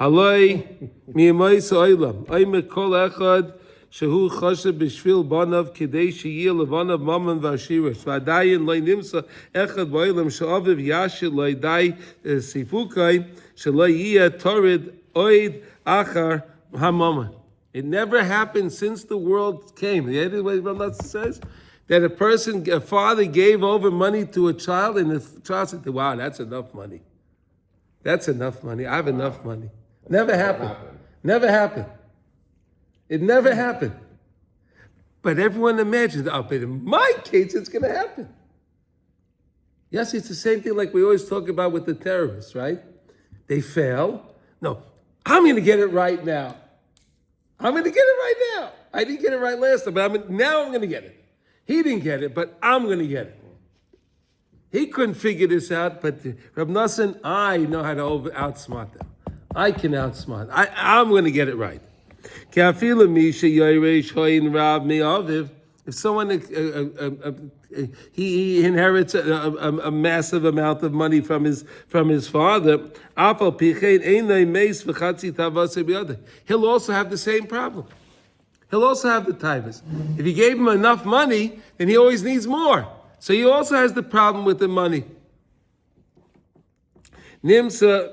Haloi mi'emois oilam. Oime kol echad shehu choshev b'shvil banav kidei sheyeh levanav mammon v'ashirish. V'adayin lo nimsa echad b'oilam she'aviv yashir lo yidai sifukai shelo yiyeh torid oid achar hamammon. It never happened since the world came. You hear what Reb Nossan says? That a father gave over money to a child, and the child said, "Wow, that's enough money. That's enough money. I have enough money." Never happened. Never happened. It never happened. But everyone imagines, but in my case, it's going to happen. Yes, it's the same thing like we always talk about with the terrorists, right? They fail. No, I'm going to get it right now. I'm going to get it right now. I didn't get it right last time, but now I'm going to get it. He didn't get it, but I'm going to get it. He couldn't figure this out, but Reb Nossan, I know how to outsmart them. I can outsmart. I'm going to get it right. If someone he inherits a massive amount of money from his father, he'll also have the same problem. He'll also have the tivus. If you gave him enough money, then he always needs more. So he also has the problem with the money. Nimsa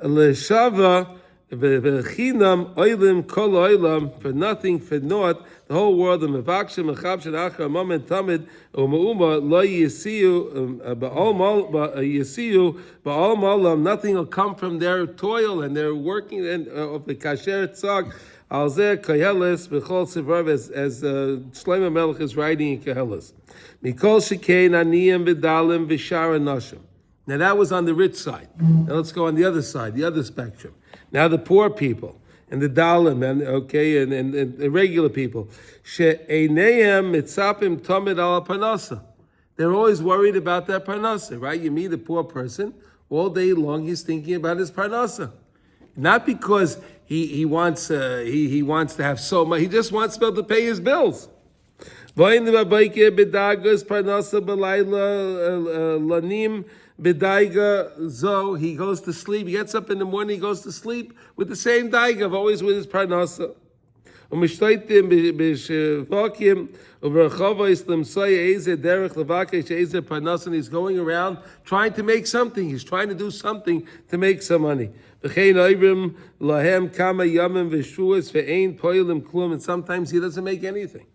leshava V'chinam oilim kol oilam, for nothing, for naught, the whole world, the mevakshim, mechabshin, achar, moment, tamid, u'ma'uma, lo yisiyu, ba'al malam, nothing will come from their toil and their working, and of the kasher tzag, al zeh kayelis, b'chol sivrav, as Shlomo Melech is writing in Kahelis. Mikol shekein aniyim v'dalim v'shara nashim. Now that was on the rich side. Now let's go on the other side, the other spectrum. Now the poor people and the dalim and the regular people. She'eineihem mitzapim tamid al parnasa. They're always worried about that parnasa, right? You meet a poor person, all day long he's thinking about his parnasa. Not because he wants to have so much, he just wants to be able to pay his bills. B'daiga zo, he goes to sleep. He gets up in the morning, he goes to sleep with the same daiga, always with his parnasa. Umishtoitim b'shvakim u'verchavos l'msoy eizer derech levakesh eizer parnasa, and he's going around trying to make something. He's trying to do something to make some money. V'chein oivrim lahem kama yamim v'shuas ve'ein poilim klum, and sometimes he doesn't make anything.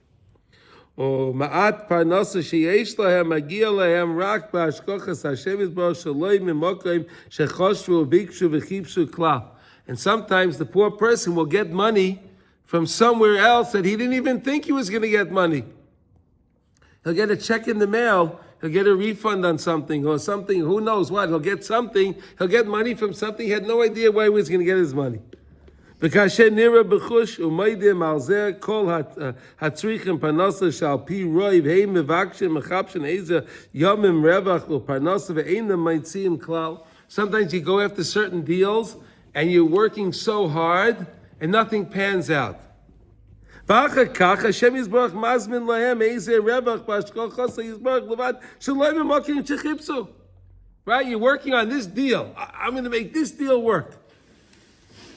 O ma'at parnasa sheyesh lahem magia lahem rak ba'ashkochas Hashem yisbarach shaloi mimokim shechoshvu u'bikshu v'chipshu klal. And sometimes the poor person will get money from somewhere else that he didn't even think he was going to get money. He'll get a check in the mail, he'll get a refund on something or something, who knows what. He'll get something, he'll get money from something, he had no idea where he was going to get his money. וכאשר נראה בחוש ומיידים על זה כל הצריכים פרנסה שעל פי רוי והם מבקשים מחפשים איזה יומים רווח ופרנסה ואינם מציעים כלל. Sometimes you go after certain deals and you're working so hard and nothing pans out. ואחר כך השם יזברך מזמין להם איזה רווח בהשגחתו יזברך לבד שלא ממוקים שחיפשו. Right? You're working on this deal. I'm going to make this deal work.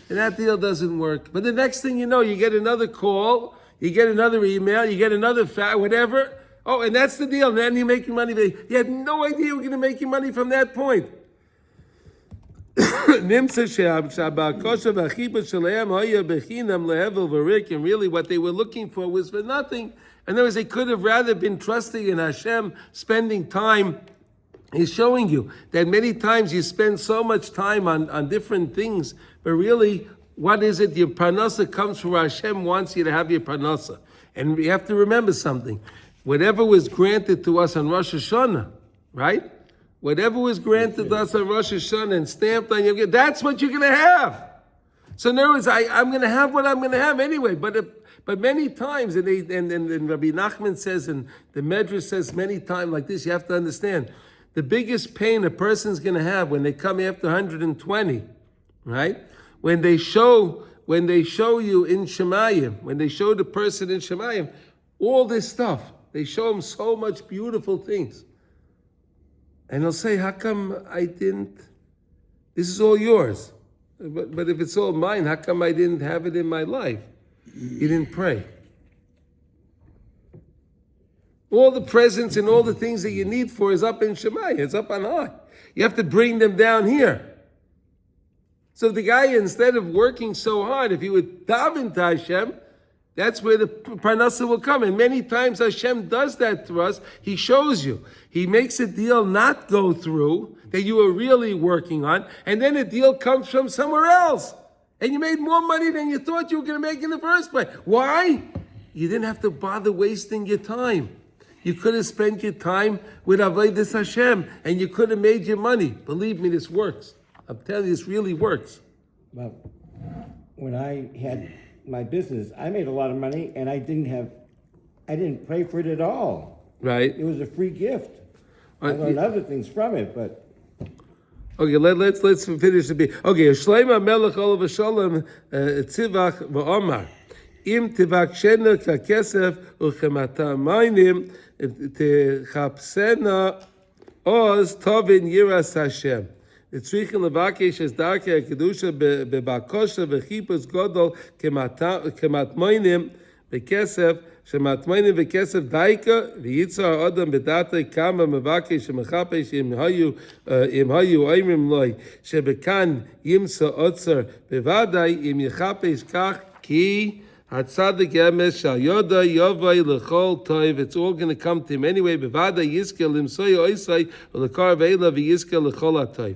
And that deal doesn't work. But the next thing you know, you get another call, you get another email, you get another whatever. Oh, and that's the deal. And then you're making money. You had no idea you were going to make your money from that point. And really what they were looking for was for nothing. In other words, they could have rather been trusting in Hashem, spending time. He's showing you that many times you spend so much time on different things, but really, what is it? Your parnasa comes from Hashem wants you to have your parnasa. And we have to remember something. Whatever was granted to us on Rosh Hashanah, right? Whatever was granted to us on Rosh Hashanah and stamped on your, that's what you're going to have. So in other words, I'm going to have what I'm going to have anyway. But many times, and Rabbi Nachman says, and the Medrash says many times like this, you have to understand, the biggest pain a person's going to have when they come after 120, right? When they show you in Shemayim, when they show the person in Shemayim, all this stuff, they show him so much beautiful things. And he'll say, how come I didn't, this is all yours. But if it's all mine, how come I didn't have it in my life? You didn't pray. All the presents and all the things that you need for is up in Shemayim, it's up on high. You have to bring them down here. So the guy, instead of working so hard, if he would daven to Hashem, that's where the parnasa will come. And many times Hashem does that to us. He shows you. He makes a deal not go through that you were really working on, and then a deal comes from somewhere else. And you made more money than you thought you were going to make in the first place. Why? You didn't have to bother wasting your time. You could have spent your time with Avodas Hashem, and you could have made your money. Believe me, this works. I'm telling you, this really works. Well, when I had my business, I made a lot of money, and I didn't pray for it at all. Right. It was a free gift. I learned other things from it, but. Okay, let's finish the bit. Okay, Shlomo Melech Olav Shalom Tzivach v'Omar Im Tivakshena Kakesef Uchemata Mainim Techapsena Oz Tovin Yiras Hashem. Tzrichen levakesh es darke kedusha bebakosha v'chipus godol kemat mainim bekesef שמטמנים וכסף דייקה, וייצר האדם בדעתה כמה מבקש שמחפש אם היו אומרים לו, שבכאן ימצא אוצר בוודאי, אם יחפש כך, כי הצדיק אמש שהיודע יובוי לכל טוב, it's all going to come to him anyway, בוודאי יזכה למצוא אויסי, ולקרב אלה ויזכה לכל הטוב.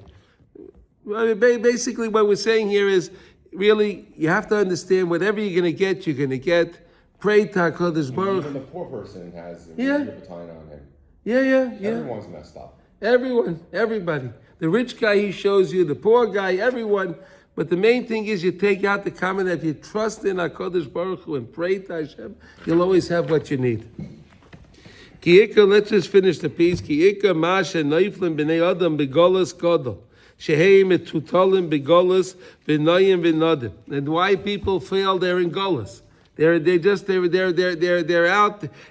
Basically, what we're saying here is, really, you have to understand whatever you're going to get. Pray to HaKadosh Baruch. Even the poor person has a Yeah. baton on him. Yeah. Everyone's messed up. Everyone, everybody. The rich guy, he shows you, the poor guy, everyone. But the main thing is you take out the comment that if you trust in HaKadosh Baruch Hu and pray to Hashem, you'll always have what you need. Ki ikka, let's just finish the piece. Ki ikka masha neiflim b'nei adam begolas godol. Shehei metutalim begolas v'noyim v'nodim. And why people fail, they're in golas. They're out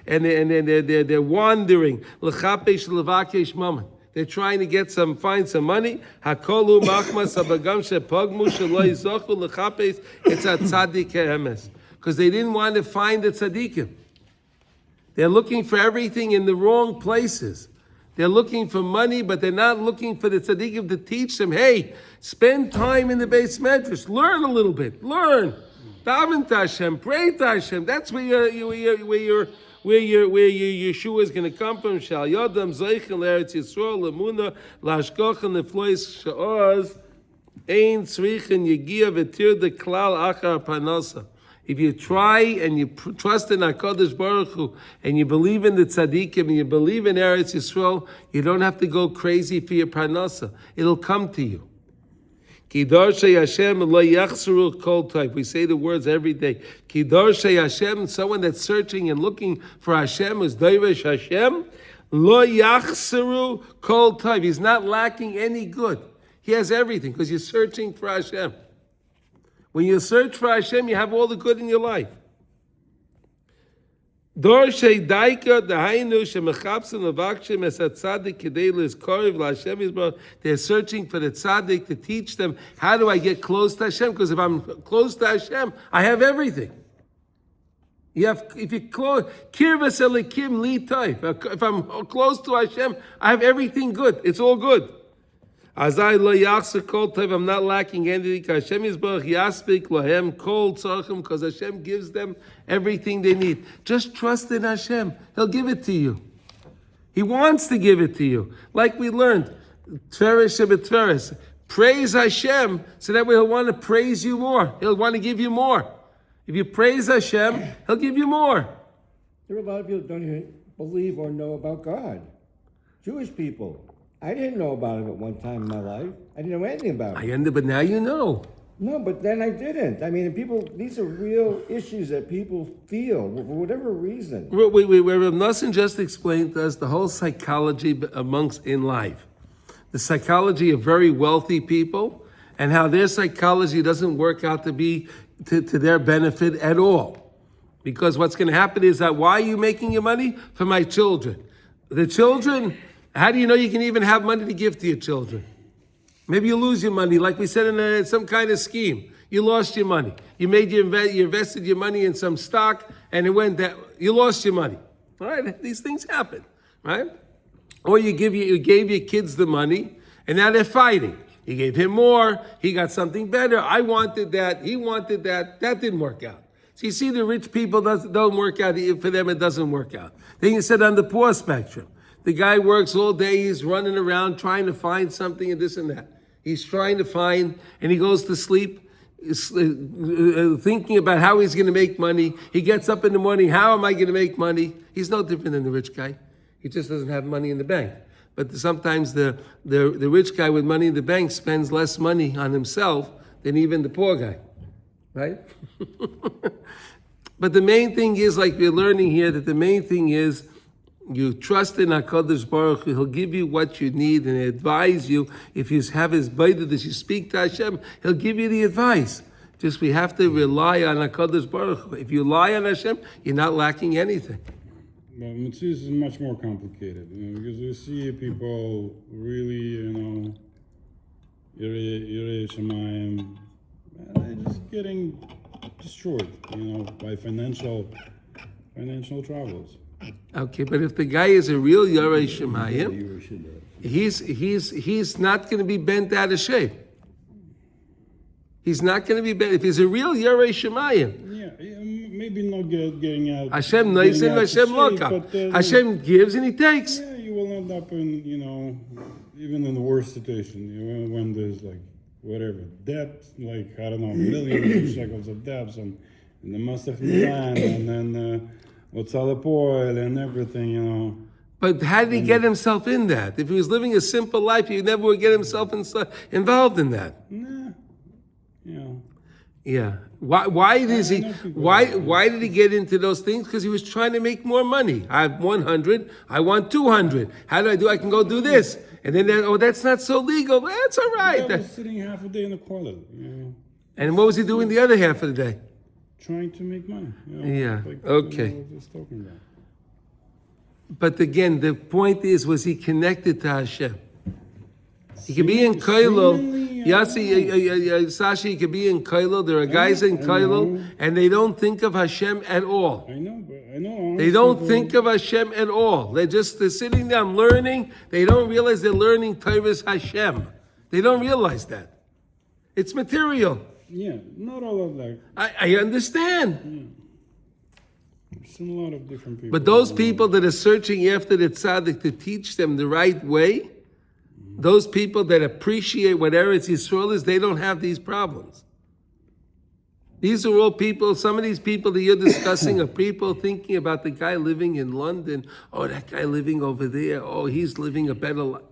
and they're wandering. L'chapesh levakesh mammon. They're trying to find some money. Hakolu machmas habagam shepagmu shelo yizochu l'chapesh. It's a tzaddik emes, because they didn't want to find the tzaddikim. They're looking for everything in the wrong places. They're looking for money, but they're not looking for the tzaddikim to teach them. Hey, spend time in the Beis Medrash. Learn a little bit. Learn. Daven to Hashem, pray to Hashem. That's where your Yeshua is going to come from. Shal Yodam Zeichel Eretz Yisroel Lemuna Lashkochen Leflois Shaoz Ein Tzrichen Yegia V'Tir De Klal Achar Panosa. If you try and you trust in HaKadosh Baruch Hu and you believe in the Tzaddikim and you believe in Eretz Yisroel, you don't have to go crazy for your Panosa. It'll come to you. Ki darshay Hashem lo yachsuru kol tov. We say the words every day. Ki darshay Hashem, someone that's searching and looking for Hashem, is daivesh Hashem, lo yachsuru kol tov. He's not lacking any good. He has everything because you're searching for Hashem. When you search for Hashem, you have all the good in your life. Dorshay daika dahainu shemechapsim levakshim es hatzadik kedei lizkoriv laHashem yisbarach. They're searching for the tzaddik to teach them, how do I get close to Hashem? Because if I'm close to Hashem, I have everything. If you're close, kirvas elikim li toiv. If I'm close to Hashem, I have everything good. It's all good. Azai lo yachser kol tov. I'm not lacking anything. Hashem yisbarach yaspik lahem kol tzarchim. Because Hashem gives them everything they need. Just trust in Hashem. He'll give it to you. He wants to give it to you. Like we learned, Tveres shebetveres. Praise Hashem, so that way He'll want to praise you more. He'll want to give you more. If you praise Hashem, He'll give you more. There are a lot of people who don't even believe or know about God. Jewish people. I didn't know about him at one time in my life. I didn't know anything about him. But now you know. No, but then I didn't. I mean, these are real issues that people feel for whatever reason. Where Reb Nossan just explained to us the whole psychology in life. The psychology of very wealthy people and how their psychology doesn't work out to be to their benefit at all. Because what's going to happen is that, why are you making your money? For my children. The children... How do you know you can even have money to give to your children? Maybe you lose your money, like we said in some kind of scheme. You lost your money. You invested your money in some stock, and it went down. You lost your money. All right, these things happen, right? Or you gave your kids the money, and now they're fighting. You gave him more. He got something better. I wanted that. He wanted that. That didn't work out. So you see, the rich people don't work out. For them, it doesn't work out. Then you said on the poor spectrum. The guy works all day, he's running around trying to find something and this and that. He's trying to find, and he goes to sleep thinking about how he's going to make money. He gets up in the morning, how am I going to make money? He's no different than the rich guy. He just doesn't have money in the bank. But sometimes the rich guy with money in the bank spends less money on himself than even the poor guy, right? But the main thing is, like we're learning here, that the main thing is, you trust in HaKadosh Baruch Hu, He'll give you what you need and advise you. If you have His Baidah that you speak to Hashem, He'll give you the advice. Just we have to rely on HaKadosh Baruch Hu. If you rely on Hashem, you're not lacking anything. But Mitzvah is much more complicated, because we see people really, Yirei Shamayim, they're just getting destroyed, by financial financial troubles. Okay, but if the guy is a real Yarei Shemayim, You or should not. he's not going to be bent out of shape. He's not going to be bent. If he's a real Yarei Shemayim, Maybe not getting out. Hashem knows him, Hashem loka. Hashem gives and he takes. Yeah, you will end up in, even in the worst situation, when there's like, whatever, debt, like, I don't know, millions of shekels of debts, and the Masach Milan, and then Otzal oil and everything, But how did he get himself in that? If he was living a simple life, he never would get himself involved in that. Nah, Yeah. Why did he get into those things? Because he was trying to make more money. I have 100. I want 200. How do? I can go do this. And then, that's not so legal. That's all right. I was sitting half a day in the corner, And what was he doing the other half of the day? trying to make money. Yeah, Like, okay. I was just talking about. But again, the point is, was he connected to Hashem? He could be in Kailo. Sashi, he could be in Kailo. There are guys in Kailo, and they don't think of Hashem at all. I know. They don't think of Hashem at all. They're sitting there learning. They don't realize they're learning Torah's Hashem. They don't realize that. It's material. Yeah, not all of that. I understand. There's a lot of different people. But those people that are searching after the tzaddik to teach them the right way, those people that appreciate what Eretz Yisroel is, they don't have these problems. These are all people, some of these people that you're discussing are people thinking about the guy living in London, that guy living over there, he's living a better life.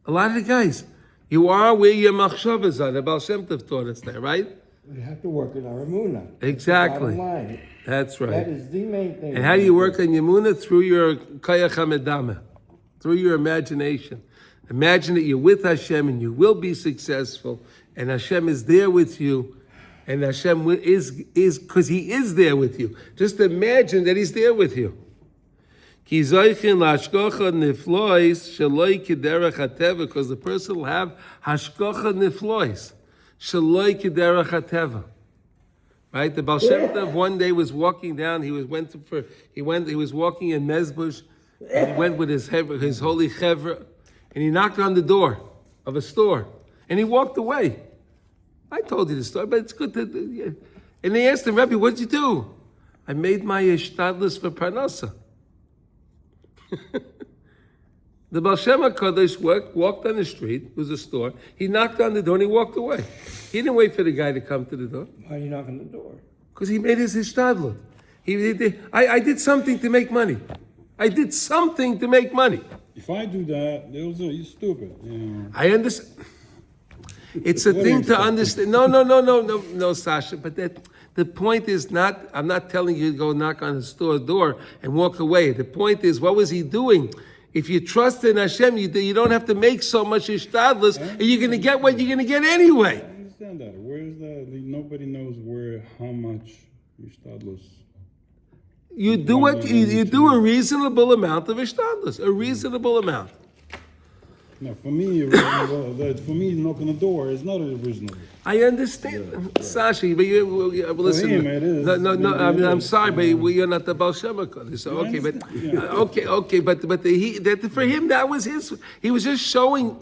A lot of the guys, you are where your machshavas are. The Baal Shem Tov taught us that, right? We have to work in our emunah. Exactly. Bottom line. That's right. That is the main thing. And how do you work on your emunah? Through your kayach hamedameh, through your imagination. Imagine that you're with Hashem and you will be successful, and Hashem is there with you, and Hashem is because He is there with you. Just imagine that He's there with you. Because the person will have hashkocha niflois, shaloi kederach hateva. Right? The Baal Shem Tov one day was walking down. He was walking in Mezbush, and he went with his holy chevra, and he knocked on the door of a store, and he walked away. I told you the story, but it's good to. And they asked him, Rebbe, what did you do? I made my ishtadlus for parnasa. The Baal Shem HaKadosh walked on the street. It was a store. He knocked on the door and he walked away. He didn't wait for the guy to come to the door. Why are you knocking on the door? Because he made his ishtadlut. I did something to make money. I did something to make money. If I do that, they'll say you're stupid. I understand. It's a thing to understand. No, Sasha. But the point is not. I'm not telling you to go knock on the store door and walk away. The point is, what was he doing? If you trust in Hashem, you don't have to make so much ishtadlus, and you're going to get what you're going to get anyway. I understand that. Where is that? Nobody knows how much ishtadlus. You do a reasonable amount of ishtadlus, a reasonable amount. No, for me, knocking the door is not reasonable. I understand, Sashi, but listen. For him, it is. No. I'm sorry, but you're not the Baal Shem HaKadosh. So okay, but for him that was his. He was just showing.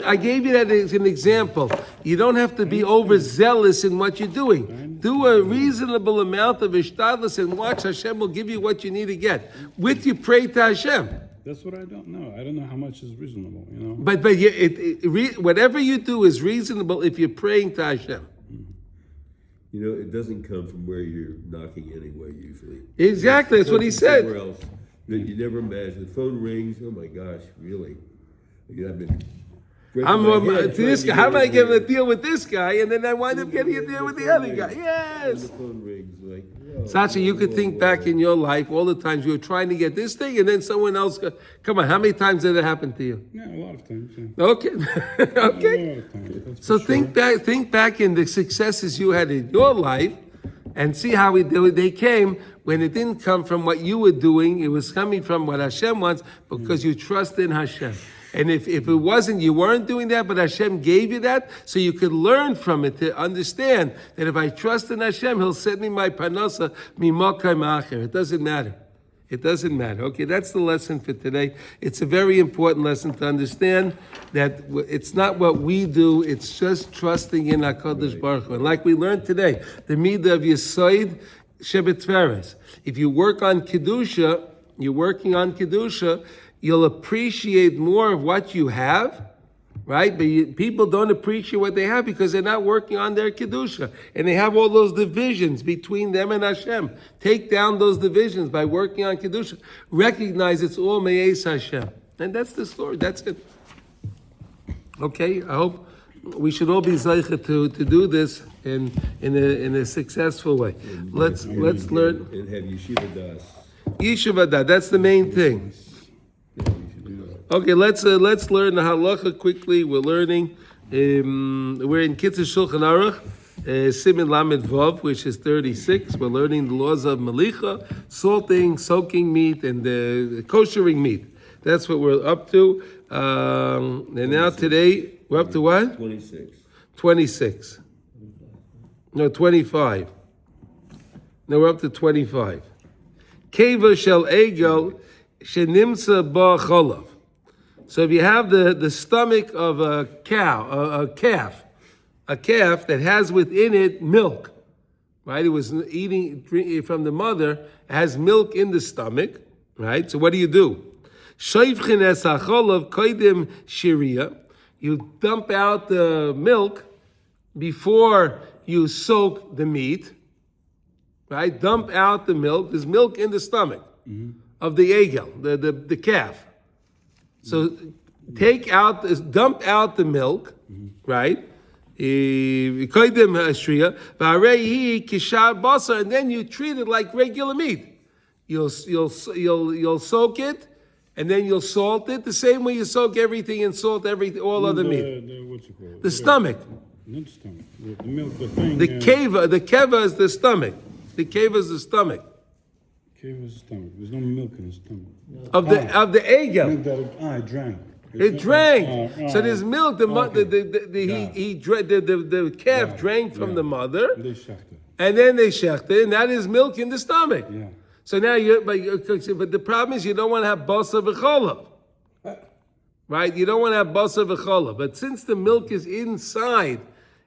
I gave you that as an example. You don't have to be overzealous in what you're doing. Do a reasonable amount of ishtadlus and watch. Hashem will give you what you need to get. With you pray to Hashem. That's what I don't know. I don't know how much is reasonable, But whatever you do is reasonable if you're praying to Hashem. It doesn't come from where you're knocking anyway, usually. Exactly, that's what he said. Somewhere else that you never imagine. The phone rings, oh my gosh, really? I've been how am I going to deal with this guy? And then I wind up getting a deal with the other guy. Yes. The phone rings, like, Sachi, you could think back in your life all the times you were trying to get this thing, and then someone else come on, how many times did it happen to you? Yeah, a lot of times. Yeah. Okay. Okay. A lot of times, So think back in the successes you had in your life and see how they came when it didn't come from what you were doing. It was coming from what Hashem wants because you trust in Hashem. And if it wasn't, you weren't doing that, but Hashem gave you that, so you could learn from it to understand that if I trust in Hashem, He'll send me my parnasa mimokay ma'acher. It doesn't matter. It doesn't matter. Okay, that's the lesson for today. It's a very important lesson to understand that it's not what we do, it's just trusting in HaKadosh Baruch Hu. And like we learned today, the midah of Yisoid Shebetferes. If you work on Kedusha, you're working on Kedusha, you'll appreciate more of what you have, right? But people don't appreciate what they have because they're not working on their Kedusha. And they have all those divisions between them and Hashem. Take down those divisions by working on Kedusha. Recognize it's all Me'ez Hashem. And that's the story. That's it. Okay, I hope we should all be zeicha to do this in a successful way. Let's learn. And have yeshiva das. Yeshiva das, that's the main thing. Okay, let's learn the halacha quickly. We're learning. We're in Kitzur Shulchan Aruch, Siman Lamed Vav, which is 36. We're learning the laws of melicha, salting, soaking meat, and koshering meat. That's what we're up to. And now today we're up to what? 26. 26. No, 25. No, we're up to 25. Keva shel egel shenimsa ba cholav. So if you have the stomach of a calf that has within it milk, right? It was drinking from the mother, it has milk in the stomach, right? So what do? Shoifchen es hacholav koidim shiria. You dump out the milk before you soak the meat, right? Dump out the milk. There's milk in the stomach of the egel, the calf. So dump out the milk, right? And then you treat it like regular meat. You'll soak it, and then you'll salt it the same way you soak everything and salt all other meat. What's it called? The stomach. Not the stomach. The milk, the thing. The keva is the stomach. The keva is the stomach. Keva is the stomach. There's no milk in the stomach. Of the egel. Milk that it drank. It drank. So there's milk. The calf drank from the mother, They shechte. and then they shechted, and that is milk in the stomach. Yeah. So now but the problem is you don't want to have basa v'cholav, right? You don't want to have basa v'cholav. But since the milk is inside,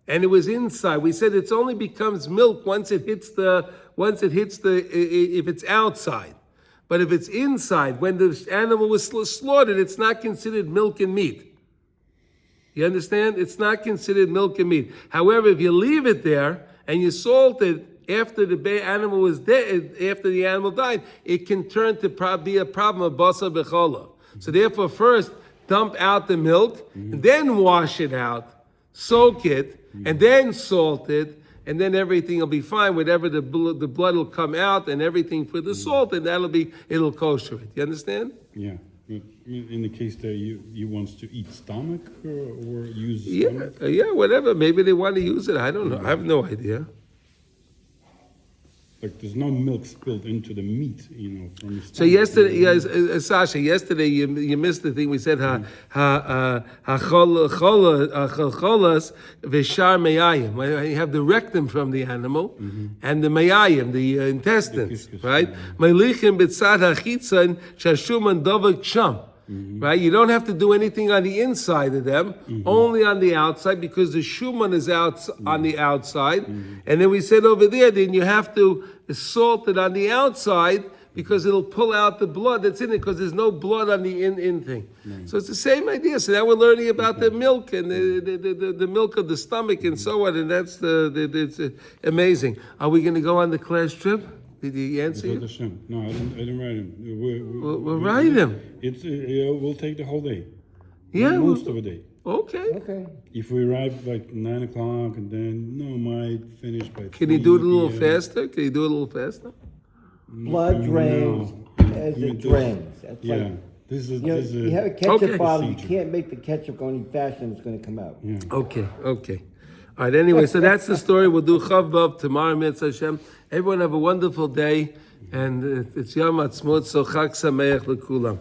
and it was inside, we said it only becomes milk once it hits if it's outside. But if it's inside, when the animal was slaughtered, it's not considered milk and meat. You understand? It's not considered milk and meat. However, if you leave it there and you salt it after the animal was dead, after the animal died, it can turn to be a problem of basa b'chola. So therefore, first dump out the milk, and then wash it out, soak it, and then salt it. And then everything will be fine. Whatever the blood will come out and everything for the salt, and it'll kosher it. You understand? Yeah. But in the case that you wants to eat stomach or use stomach? Yeah, whatever. Maybe they want to use it. I don't know. I have no idea. Like there's no milk spilled into the meat, from the stomach. So yesterday, Sasha, you missed the thing. We said cholas v'shar mayayim. You have the rectum from the animal and the mayayim, the intestines, right? Melichim b'tzad hachitzon shashuman dovak sham. Right? You don't have to do anything on the inside of them, only on the outside, because the shuman is out on the outside. And then we said over there, then you have to salt it on the outside because it'll pull out the blood that's in it, because there's no blood on the in thing. So it's the same idea. So now we're learning about the milk and the milk of the stomach and so on, and that's it's amazing. Are we going to go on the class trip? Did he answer you? No, I didn't write him. We'll write him. We'll take the whole day. Yeah. Most of the day. Okay. If we arrive like 9 o'clock and then might finish by. Can you do it a little faster? Blood drains as it drains. That's Yeah. like, This is you have a ketchup bottle, you procedure. can't make the ketchup go any faster than it's going to come out. Yeah. Okay. All right, anyway, so that's the story. We'll do Chav B'Av tomorrow, Mitzvah Hashem. Everyone have a wonderful day, and it's Yom Ha'atzmaut, so Chag Sameach l'kulam.